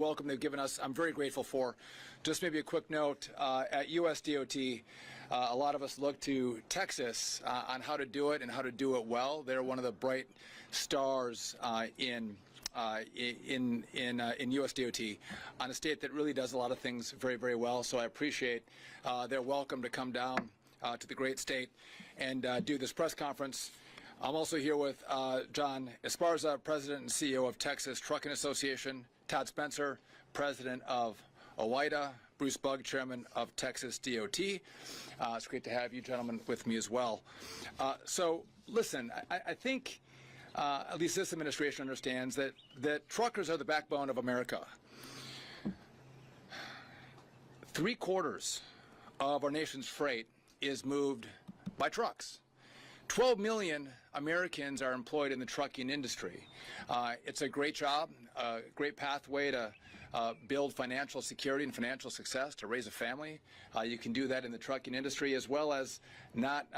welcome they've given us, I'm very grateful for. Just maybe a quick note, at USDOT, a lot of us look to Texas on how to do it and how to do it well. They're one of the bright stars in USDOT on a state that really does a lot of things very, very well. So I appreciate their welcome to come down to the great state and do this press conference. I'm also here with John Esparza, President and CEO of Texas Trucking Association, Todd Spencer, President of OIDA, Bruce Bugg, Chairman of Texas DOT. It's great to have you gentlemen with me as well. So listen, I think at least this administration understands that truckers are the backbone of America. 3/4 of our nation's freight is moved by trucks. 12 million Americans are employed in the trucking industry. It's a great job, a great pathway to build financial security and financial success, to raise a family. You can do that in the trucking industry, as well as not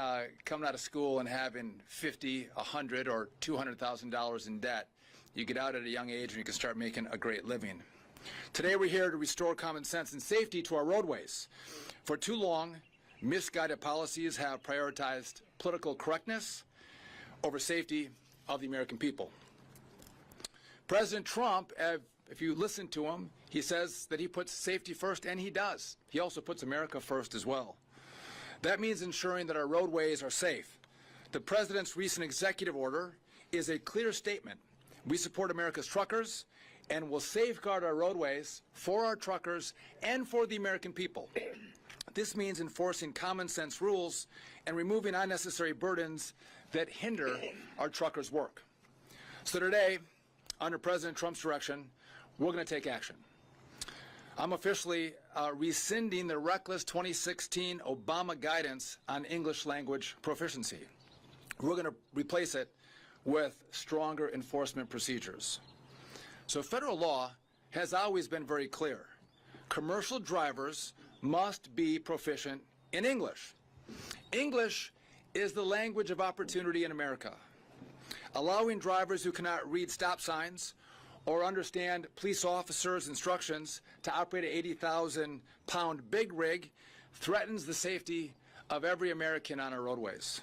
coming out of school and having $50, $100, or $200,000 in debt. You get out at a young age and you can start making a great living. Today we're here to restore common sense and safety to our roadways. For too long, misguided policies have prioritized political correctness over safety of the American people. President Trump, if you listen to him, he says that he puts safety first, and he does. He also puts America first as well. That means ensuring that our roadways are safe. The president's recent executive order is a clear statement. We support America's truckers and will safeguard our roadways for our truckers and for the American people. This means enforcing common sense rules and removing unnecessary burdens that hinder our truckers' work. So today, under President Trump's direction, we're going to take action. I'm officially rescinding the reckless 2016 Obama guidance on English language proficiency. We're going to replace it with stronger enforcement procedures. So federal law has always been very clear. Commercial drivers must be proficient in English. English is the language of opportunity in America. Allowing drivers who cannot read stop signs or understand police officers' instructions to operate an 80,000-pound big rig threatens the safety of every American on our roadways.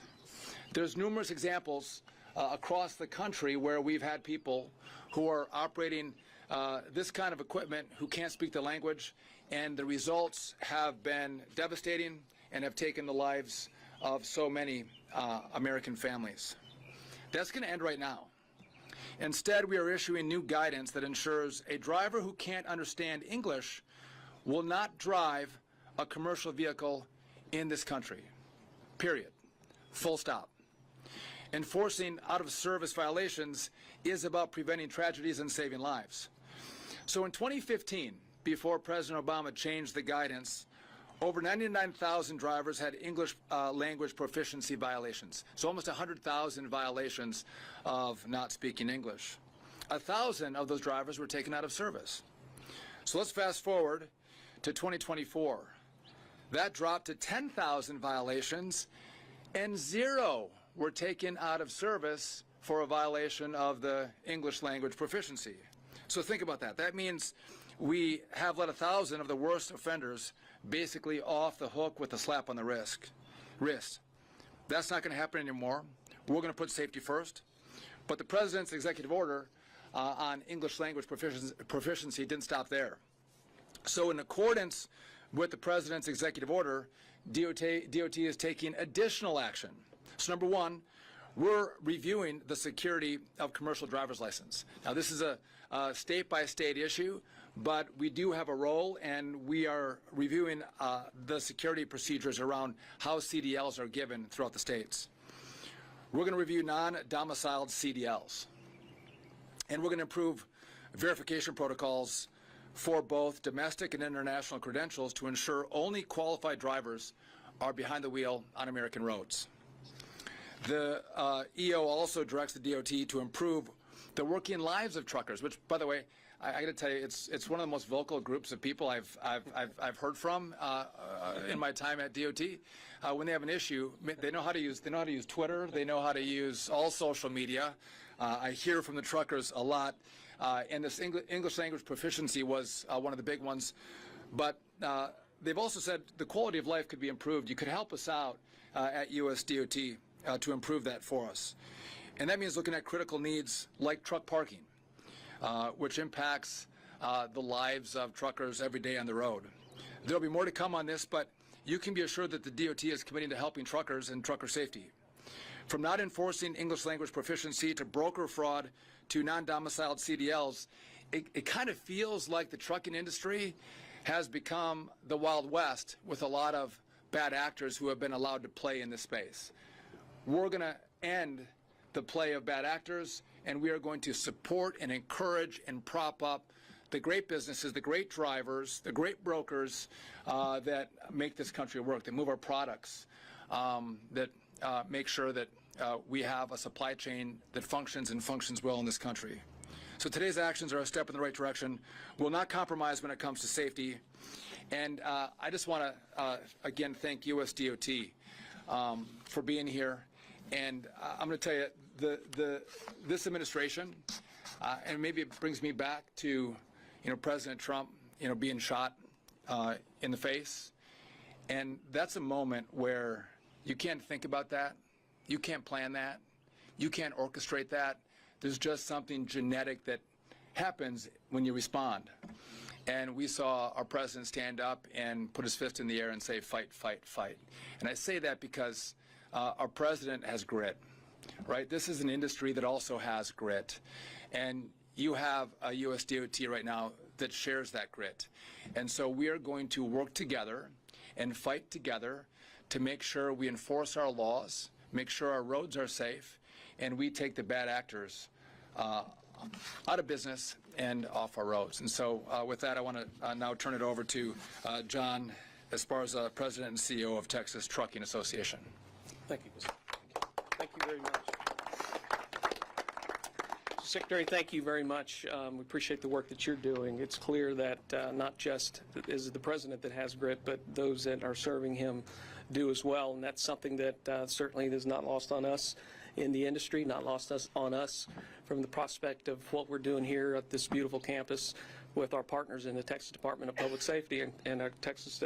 There's numerous examples across the country where we've had people who are operating this kind of equipment who can't speak the language, and the results have been devastating and have taken the lives of so many American families. That's going to end right now. Instead, we are issuing new guidance that ensures a driver who can't understand English will not drive a commercial vehicle in this country. Period. Full stop. Enforcing out-of-service violations is about preventing tragedies and saving lives. So in 2015, before President Obama changed the guidance, over 99,000 drivers had English language proficiency violations. So almost 100,000 violations of not speaking English. 1,000 of those drivers were taken out of service. So let's fast forward to 2024. That dropped to 10,000 violations, and 0 were taken out of service for a violation of the English language proficiency. So think about that. That means we have let 1,000 of the worst offenders basically off the hook with a slap on the wrist. That's not going to happen anymore. We're going to put safety first. But the president's executive order on English language proficiency didn't stop there. So in accordance with the president's executive order, DOT is taking additional action. So number one, we're reviewing the security of commercial driver's license. Now, this is a state-by-state issue, but we do have a role, and we are reviewing the security procedures around how CDLs are given throughout the states. We're going to review non-domiciled CDLs, and we're going to improve verification protocols for both domestic and international credentials to ensure only qualified drivers are behind the wheel on American roads. The EO also directs the DOT to improve the working lives of truckers, which, by the way, I got to tell you, it's one of the most vocal groups of people I've heard from in my time at DOT. When they have an issue, they know how to use Twitter, they know how to use all social media. I hear from the truckers a lot. And this English language proficiency was one of the big ones. But they've also said the quality of life could be improved. You could help us out at USDOT to improve that for us. And that means looking at critical needs like truck parking, which impacts the lives of truckers every day on the road. There will be more to come on this, but you can be assured that the DOT is committed to helping truckers and trucker safety. From not enforcing English language proficiency to broker fraud to non-domiciled CDLs, it kind of feels like the trucking industry has become the Wild West with a lot of bad actors who have been allowed to play in this space. We're going to end the play of bad actors, and we are going to support and encourage and prop up the great businesses, the great drivers, the great brokers that make this country work, that move our products, that make sure that we have a supply chain that functions and functions well in this country. So today's actions are a step in the right direction. We'll not compromise when it comes to safety. And I just want to, again, thank USDOT for being here. And I'm going to tell you, this administration, and maybe it brings me back to, President Trump, being shot in the face. And that's a moment where you can't think about that. You can't plan that. You can't orchestrate that. There's just something genetic that happens when you respond. And we saw our president stand up and put his fist in the air and say, fight, fight, fight. And I say that because our president has grit, right? This is an industry that also has grit. And you have a USDOT right now that shares that grit. And so we are going to work together and fight together to make sure we enforce our laws, make sure our roads are safe, and we take the bad actors out of business and off our roads. And so with that, I want to now turn it over to John Esparza, President and CEO of Texas Trucking Association. Thank you, Mr. Thank you very much. Secretary, thank you very much. We appreciate the work that you're doing. It's clear that not just is the president that has grit, but those that are serving him do as well. And that's something that certainly is not lost on us in the industry, not lost on us from the prospect of what we're doing here at this beautiful campus with our partners in the Texas Department of Public Safety and our Texas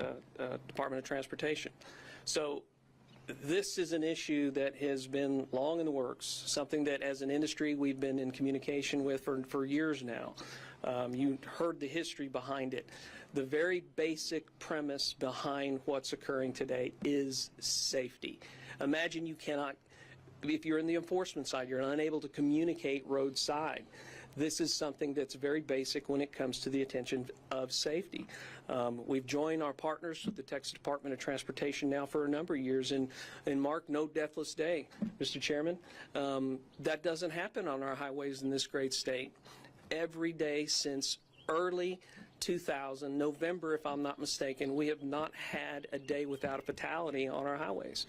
Department of Transportation. So this is an issue that has been long in the works, something that as an industry we've been in communication with for years now. You heard the history behind it. The very basic premise behind what's occurring today is safety. Imagine you cannot, if you're in the enforcement side, you're unable to communicate roadside. This is something that's very basic when it comes to the attention of safety. We've joined our partners with the Texas Department of Transportation now for a number of years, and mark no deathless day, Mr. Chairman. That doesn't happen on our highways in this great state. Every day since early 2000, November if I'm not mistaken, we have not had a day without a fatality on our highways.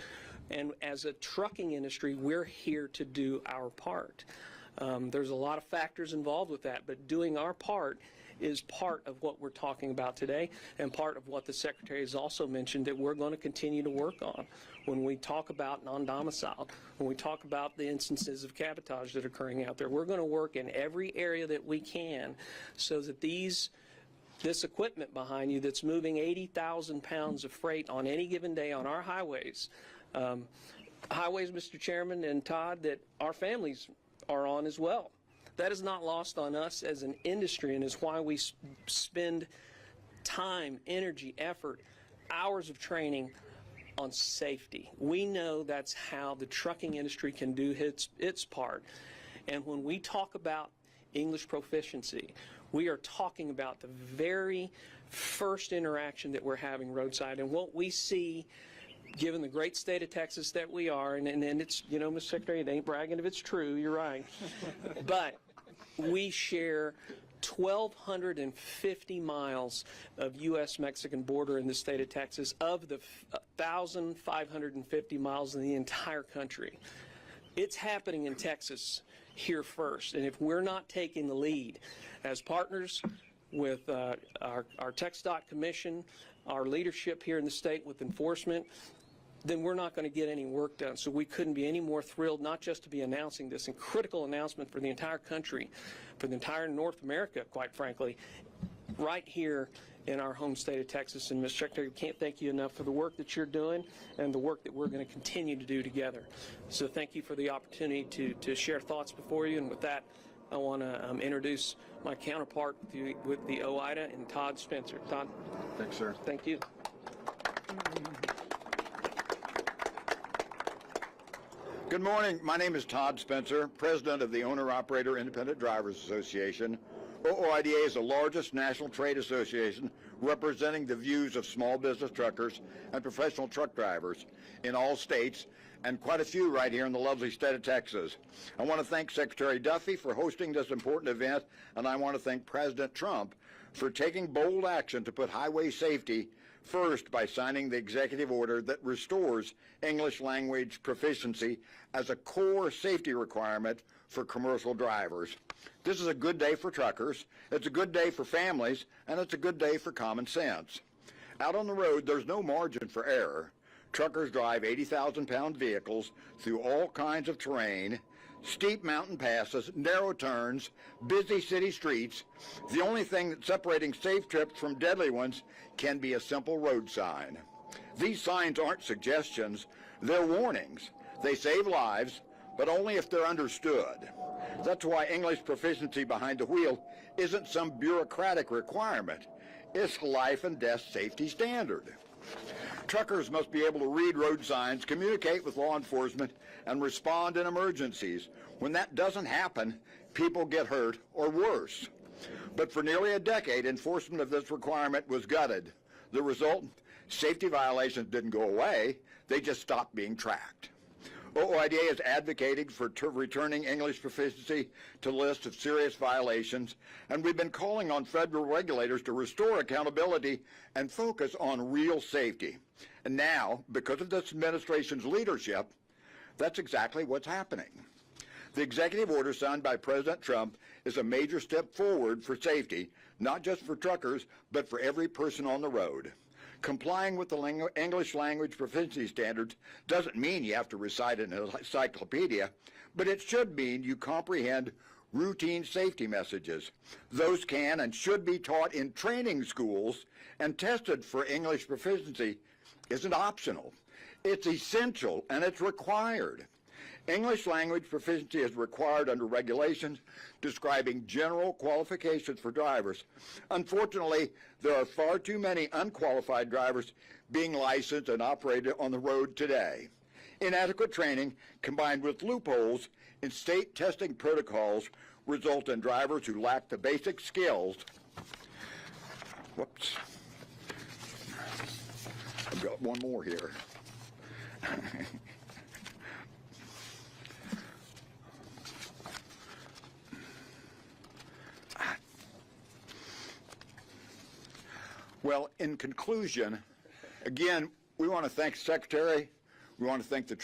And as a trucking industry, we're here to do our part. There's a lot of factors involved with that, but doing our part is part of what we're talking about today and part of what the Secretary has also mentioned that we're going to continue to work on. When we talk about non-domiciled, when we talk about the instances of cabotage that are occurring out there, we're going to work in every area that we can so that this equipment behind you that's moving 80,000 pounds of freight on any given day on our highways, highways, Mr. Chairman and Todd, that our families are on as well. That is not lost on us as an industry, and is why we spend time, energy, effort, hours of training on safety. We know that's how the trucking industry can do its part. And when we talk about English proficiency, we are talking about the very first interaction that we're having roadside, and what we see, given the great state of Texas that we are, and it's, Mr. Secretary, it ain't bragging if it's true, you're right, but we share 1,250 miles of U.S.-Mexican border in the state of Texas of the 1,550 miles in the entire country. It's happening in Texas here first, and if we're not taking the lead as partners with our TxDOT Commission, our leadership here in the state with enforcement, then we're not going to get any work done. So we couldn't be any more thrilled not just to be announcing this critical announcement for the entire country, for the entire North America, quite frankly, right here in our home state of Texas. And Mr. Secretary, we can't thank you enough for the work that you're doing and the work that we're going to continue to do together. So thank you for the opportunity to share thoughts before you. And with that, I want to introduce my counterpart with the OIDA and Todd Spencer. Todd. Thanks, sir. Thank you. Good morning. My name is Todd Spencer, president of the Owner-Operator Independent Drivers Association. OIDA is the largest national trade association representing the views of small business truckers and professional truck drivers in all states, and quite a few right here in the lovely state of Texas. I want to thank Secretary Duffy for hosting this important event, and I want to thank President Trump for taking bold action to put highway safety first by signing the executive order that restores English language proficiency as a core safety requirement for commercial drivers. This is a good day for truckers, it's a good day for families, and it's a good day for common sense. Out on the road, there's no margin for error. Truckers drive 80,000-pound vehicles through all kinds of terrain, steep mountain passes, narrow turns, busy city streets. The only thing that's separating safe trips from deadly ones can be a simple road sign. These signs aren't suggestions, they're warnings. They save lives, but only if they're understood. That's why English proficiency behind the wheel isn't some bureaucratic requirement. It's a life and death safety standard. Truckers must be able to read road signs, communicate with law enforcement, and respond in emergencies. When that doesn't happen, people get hurt or worse. But for nearly a decade, enforcement of this requirement was gutted. The result, safety violations didn't go away, they just stopped being tracked. OIDA is advocating for returning English proficiency to the list of serious violations, and we've been calling on federal regulators to restore accountability and focus on real safety. And now, because of this administration's leadership, that's exactly what's happening. The executive order signed by President Trump is a major step forward for safety, not just for truckers, but for every person on the road. Complying with the English language proficiency standards doesn't mean you have to recite an encyclopedia, but it should mean you comprehend routine safety messages. Those can and should be taught in training schools, and tested for English proficiency isn't optional. It's essential and it's required. English language proficiency is required under regulations describing general qualifications for drivers. Unfortunately, there are far too many unqualified drivers being licensed and operated on the road today. Inadequate training combined with loopholes in state testing protocols result in drivers who lack the basic skills. Whoops. I've got one more here. Well, in conclusion, again, we want to thank the Secretary, we want to thank the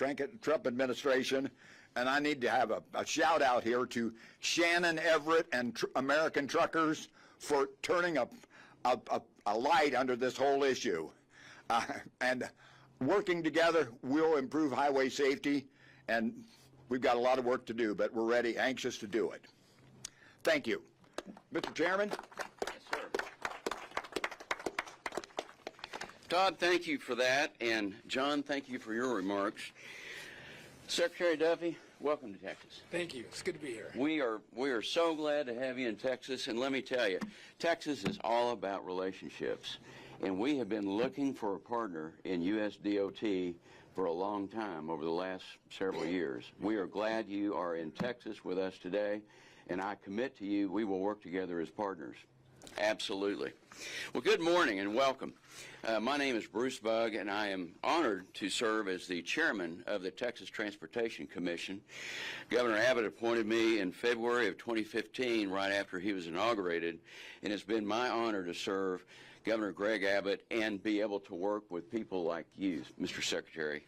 Trump administration, and I need to have a shout out here to Shannon Everett and American truckers for turning a light under this whole issue. And working together, we'll improve highway safety, and we've got a lot of work to do, but we're ready, anxious to do it. Thank you. Mr. Chairman? Todd, thank you for that, and John, thank you for your remarks. Secretary Duffy, welcome to Texas. Thank you. It's good to be here. We are so glad to have you in Texas, and let me tell you, Texas is all about relationships, and we have been looking for a partner in U.S. DOT for a long time over the last several years. We are glad you are in Texas with us today, and I commit to you we will work together as partners. Absolutely. Well, good morning and welcome. My name is Bruce Bugg, and I am honored to serve as the chairman of the Texas Transportation Commission. Governor Abbott appointed me in February of 2015, right after he was inaugurated, and it's been my honor to serve Governor Greg Abbott and be able to work with people like you, Mr. Secretary.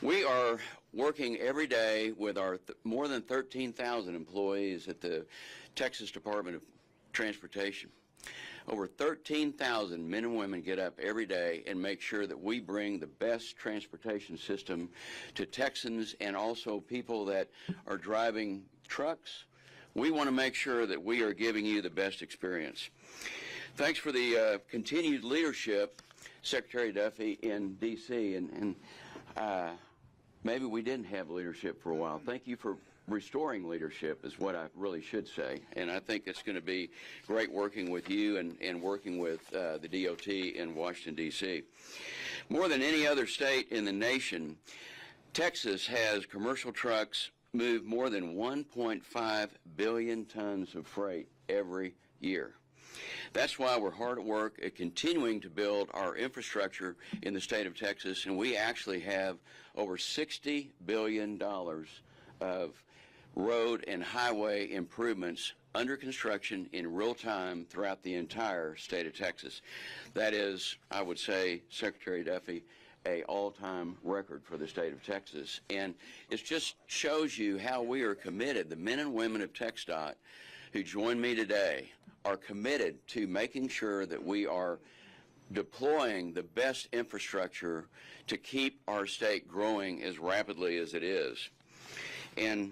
We are working every day with our more than 13,000 employees at the Texas Department of Transportation. Over 13,000 men and women get up every day and make sure that we bring the best transportation system to Texans and also people that are driving trucks. We want to make sure that we are giving you the best experience. Thanks for the continued leadership, Secretary Duffy, in D.C. And maybe we didn't have leadership for a while. Thank you for restoring leadership is what I really should say. And I think it's going to be great working with you and working with the DOT in Washington, D.C. More than any other state in the nation, Texas has commercial trucks move more than 1.5 billion tons of freight every year. That's why we're hard at work at continuing to build our infrastructure in the state of Texas, and we actually have over $60 billion of road and highway improvements under construction in real time throughout the entire state of Texas. That is, I would say, Secretary Duffy, a all-time record for the state of Texas. And it just shows you how we are committed. The men and women of TxDOT who join me today are committed to making sure that we are deploying the best infrastructure to keep our state growing as rapidly as it is. And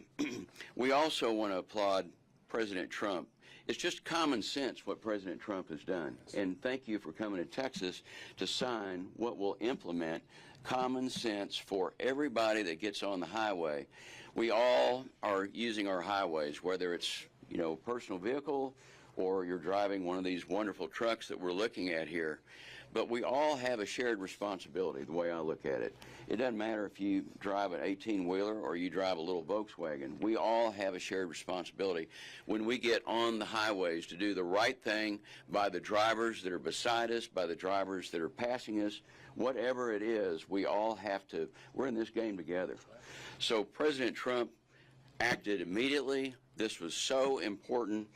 we also want to applaud President Trump. It's just common sense what President Trump has done. And thank you for coming to Texas to sign what will implement common sense for everybody that gets on the highway. We all are using our highways, whether it's, personal vehicle or you're driving one of these wonderful trucks that we're looking at here. But we all have a shared responsibility, the way I look at it. It doesn't matter if you drive an 18-wheeler or you drive a little Volkswagen. We all have a shared responsibility when we get on the highways to do the right thing by the drivers that are beside us, by the drivers that are passing us. Whatever it is, we all have to, we're in this game together. So President Trump acted immediately. This was so important.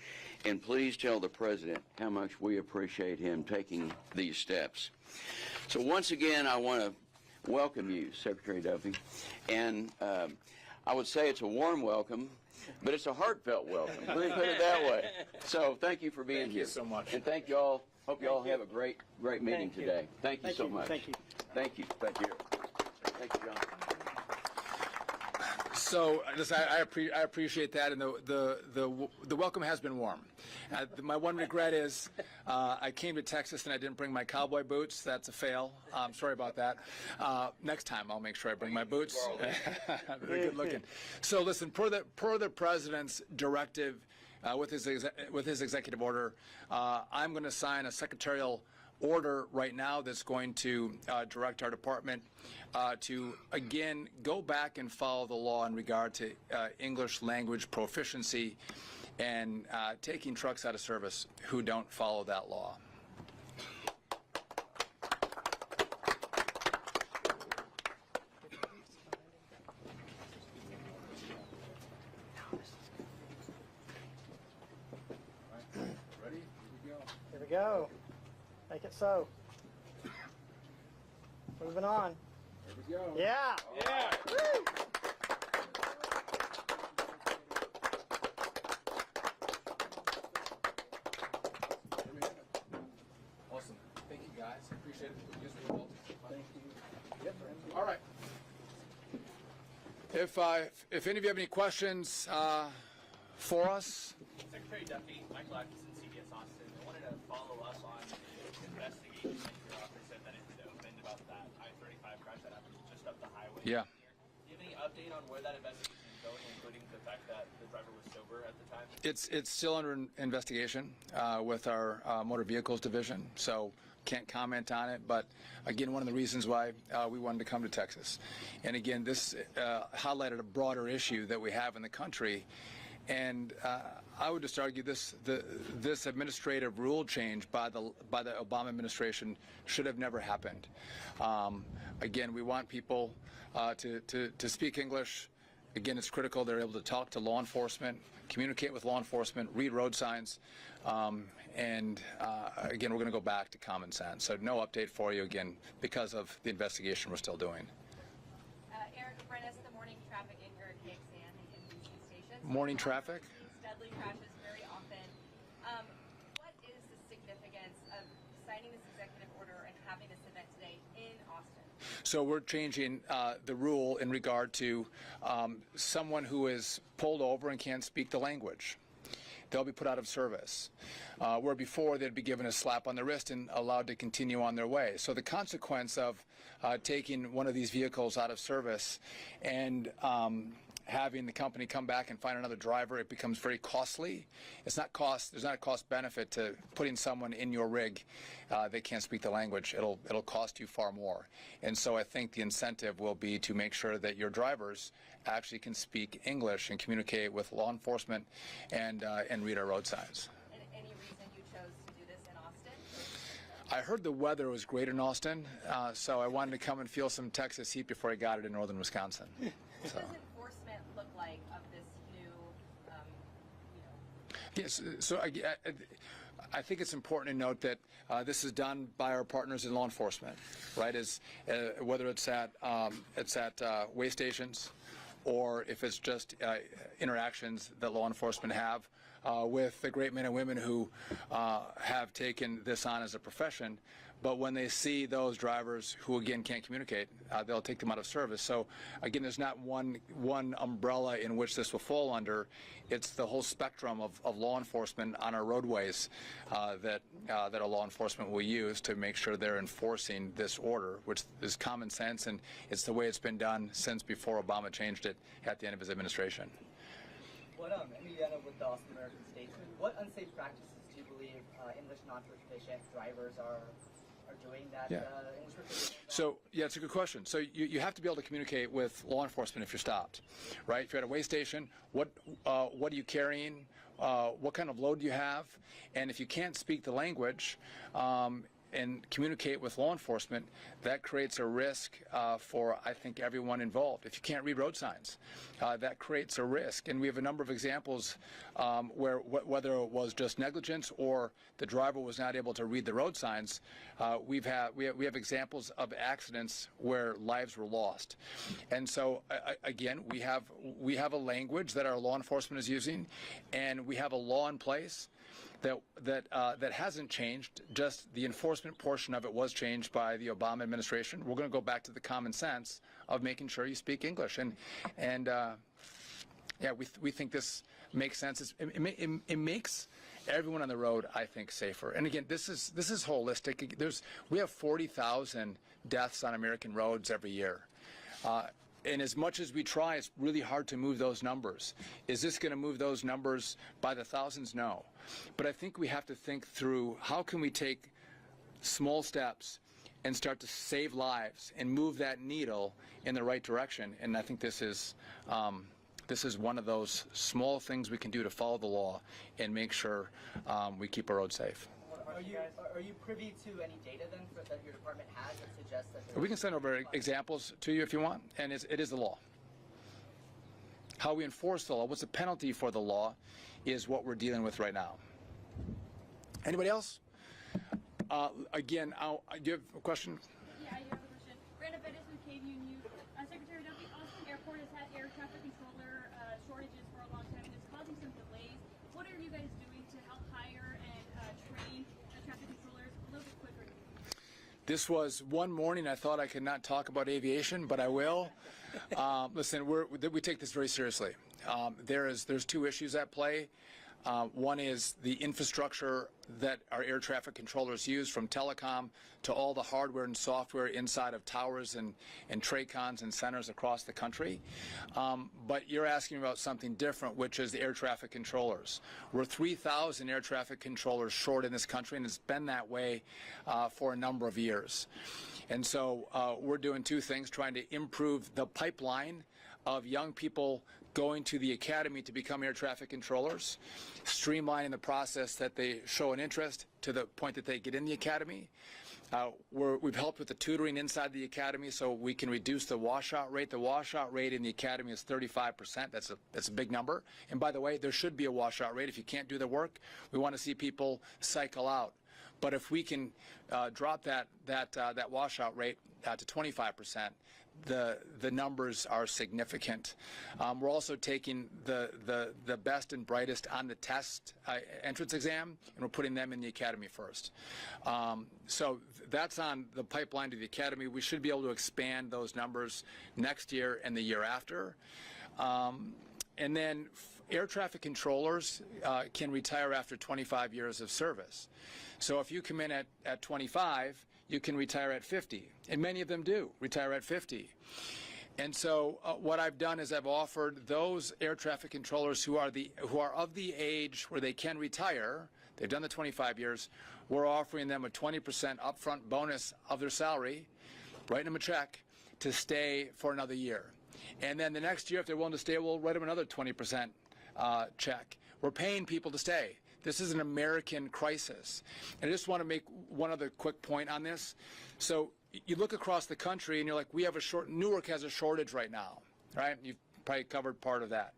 And please tell the President how much we appreciate him taking these steps. So once again, I want to welcome you, Secretary Duffy. And I would say it's a warm welcome, but it's a heartfelt welcome. Let me put it that way. So thank you for being here. Thank you so much. And thank you all. Hope you all have a great meeting today. Thank you so much. Thank you. Thank you. Thank you. Thank you, John. So I appreciate that, and the welcome has been warm. My one regret is I came to Texas and I didn't bring my cowboy boots. That's a fail. Sorry about that. Next time I'll make sure I bring my boots. They're good looking. So listen, per the president's directive, with his executive order, I'm going to sign a secretarial order right now that's going to direct our department to, again, go back and follow the law in regard to English language proficiency and taking trucks out of service who don't follow that law. Ready? Here we go. Make it so. Moving on. Here we go. Yeah. Yeah. Woo. Awesome. Thank you, guys. Appreciate it. You guys were well. Thank you. Yep. All right. If any of you have any questions for us. Secretary Duffy, Michael Atkinson, CBS Austin. I wanted to follow up on the investigation that your office said that it had opened about that I-35 crash that happened just up the highway. Yeah. Do you have any update on where that investigation is going, including the fact that the driver was sober at the time? It's still under investigation with our motor vehicles division, so can't comment on it. But again, one of the reasons why we wanted to come to Texas, and again, this highlighted a broader issue that we have in the country. And I would just argue this administrative rule change by the Obama administration should have never happened. Again, we want people to speak English. Again, it's critical they're able to talk to law enforcement, communicate with law enforcement, read road signs, and again, we're going to go back to common sense. So no update for you again because of the investigation we're still doing. Eric Brennis, the morning traffic anchor at KXAN, the NBC station. Morning traffic? These deadly crashes very often. What is the significance having this event today in Austin? So we're changing the rule in regard to someone who is pulled over and can't speak the language. They'll be put out of service, where before they'd be given a slap on the wrist and allowed to continue on their way. So the consequence of taking one of these vehicles out of service and having the company come back and find another driver, it becomes very costly. There's not a cost benefit to putting someone in your rig that can't speak the language. It'll cost you far more. And so I think the incentive will be to make sure that your drivers actually can speak English and communicate with law enforcement and read our road signs. And any reason you chose to do this in Austin? I heard the weather was great in Austin, so I wanted to come and feel some Texas heat before I got it in northern Wisconsin. What So. does enforcement look like of this new, Yes, so I think it's important to note that this is done by our partners in law enforcement, right? Whether it's at way stations, or if it's just interactions that law enforcement have with the great men and women who have taken this on as a profession. But when they see those drivers who, again, can't communicate, they'll take them out of service. So, again, there's not one umbrella in which this will fall under. It's the whole spectrum of law enforcement on our roadways that our law enforcement will use to make sure they're enforcing this order, which is common sense, and it's the way it's been done since before Obama changed it at the end of his administration. What, Emiliano, with the Austin American Statesman, what unsafe practices do you believe English non-proficient drivers are doing that English proficient? So, yeah, it's a good question. So you have to be able to communicate with law enforcement if you're stopped, right? If you're at a way station, what are you carrying? What kind of load do you have? And if you can't speak the language and communicate with law enforcement, that creates a risk for, I think, everyone involved. If you can't read road signs, that creates a risk. And we have a number of examples where whether it was just negligence or the driver was not able to read the road signs, we have examples of accidents where lives were lost. And so, again, we have a language that our law enforcement is using, and we have a law in place that hasn't changed. Just the enforcement portion of it was changed by the Obama administration. We're going to go back to the common sense of making sure you speak English, and we think this makes sense. It makes everyone on the road, I think, safer. And again, this is holistic. We have 40,000 deaths on American roads every year. And as much as we try, it's really hard to move those numbers. Is this going to move those numbers by the thousands? No. But I think we have to think through how can we take small steps and start to save lives and move that needle in the right direction. And I think this is one of those small things we can do to follow the law and make sure we keep our roads safe. Are you privy to any data then that your department has that suggests that We can send over examples to you if you want, and it is the law. How we enforce the law, what's the penalty for the law, is what we're dealing with right now. Anybody else? Again, do you have a question? Yeah, I do have a question. Brandon Bettis with KVU News. Secretary Duffy, Austin Airport has had air traffic controller shortages for a long time, and it's causing some delays. What are you guys doing to help hire and train traffic controllers a little bit quicker? This was one morning I thought I could not talk about aviation, but I will. Listen, we take this very seriously. There's two issues at play. One is the infrastructure that our air traffic controllers use, from telecom to all the hardware and software inside of towers and TRACONs and centers across the country. But you're asking about something different, which is the air traffic controllers. We're 3,000 air traffic controllers short in this country, and it's been that way for a number of years. And so we're doing two things, trying to improve the pipeline of young people going to the academy to become air traffic controllers, streamlining the process that they show an interest to the point that they get in the academy. We've helped with the tutoring inside the academy so we can reduce the washout rate. The washout rate in the academy is 35%. That's a big number. And by the way, there should be a washout rate. If you can't do the work, we want to see people cycle out. But if we can drop that washout rate to 25%, the numbers are significant. We're also taking the best and brightest on the test entrance exam, and we're putting them in the academy first. So that's on the pipeline to the academy. We should be able to expand those numbers next year and the year after. And then air traffic controllers can retire after 25 years of service. So if you come in at 25, you can retire at 50, and many of them do retire at 50. And so what I've done is I've offered those air traffic controllers who are of the age where they can retire, they've done the 25 years, we're offering them a 20% upfront bonus of their salary, writing them a check to stay for another year. And then the next year, if they're willing to stay, we'll write them another 20% check. We're paying people to stay. This is an American crisis. And I just want to make one other quick point on this. So you look across the country and you're like, Newark has a shortage right now, right? You've probably covered part of that.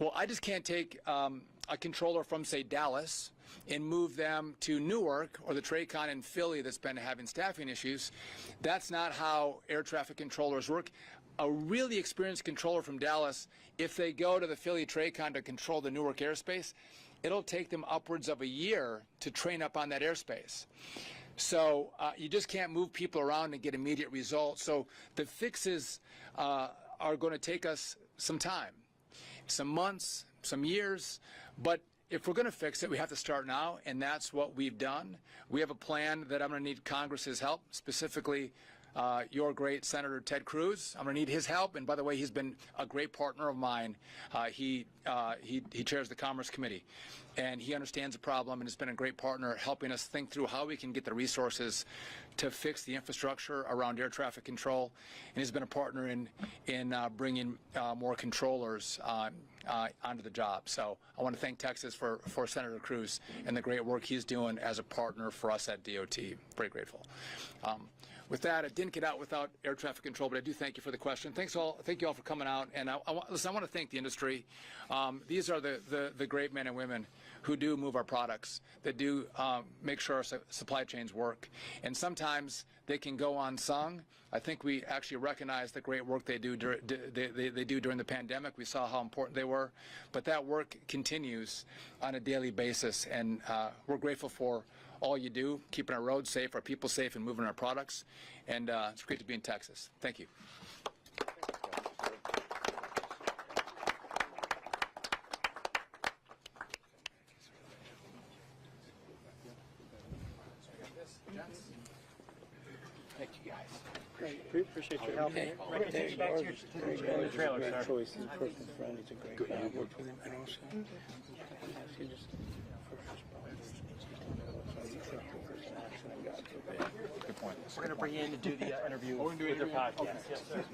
Well, I just can't take a controller from, say, Dallas and move them to Newark or the TRACON in Philly that's been having staffing issues. That's not how air traffic controllers work. A really experienced controller from Dallas, if they go to the Philly TRACON to control the Newark airspace, it'll take them upwards of a year to train up on that airspace. So you just can't move people around and get immediate results. So the fixes are going to take us some time, some months, some years. But if we're going to fix it, we have to start now, and that's what we've done. We have a plan that I'm going to need Congress's help, specifically your great Senator Ted Cruz. I'm going to need his help. And by the way, he's been a great partner of mine. He chairs the Commerce Committee, and he understands the problem and has been a great partner helping us think through how we can get the resources to fix the infrastructure around air traffic control. And he's been a partner in bringing more controllers onto the job. So I want to thank Texas for Senator Cruz and the great work he's doing as a partner for us at DOT. Very grateful. With that, I didn't get out without air traffic control, but I do thank you for the question. Thank you all for coming out. And I want to thank the industry. These are the great men and women who do move our products, that do make sure our supply chains work. And sometimes they can go unsung. I think we actually recognize the great work they do during the pandemic. We saw how important they were. But that work continues on a daily basis, and we're grateful for all you do, keeping our roads safe, our people safe, and moving our products. And it's great to be in Texas. Thank you. Thank you, guys. Great. Appreciate your help. Okay. We're going to take you back to your trailer, sir. Choice. He's a perfect friend. He's a great guy. I worked with him and also Good point. We're going to bring you in to do the interview with their podcast. Yes, sir.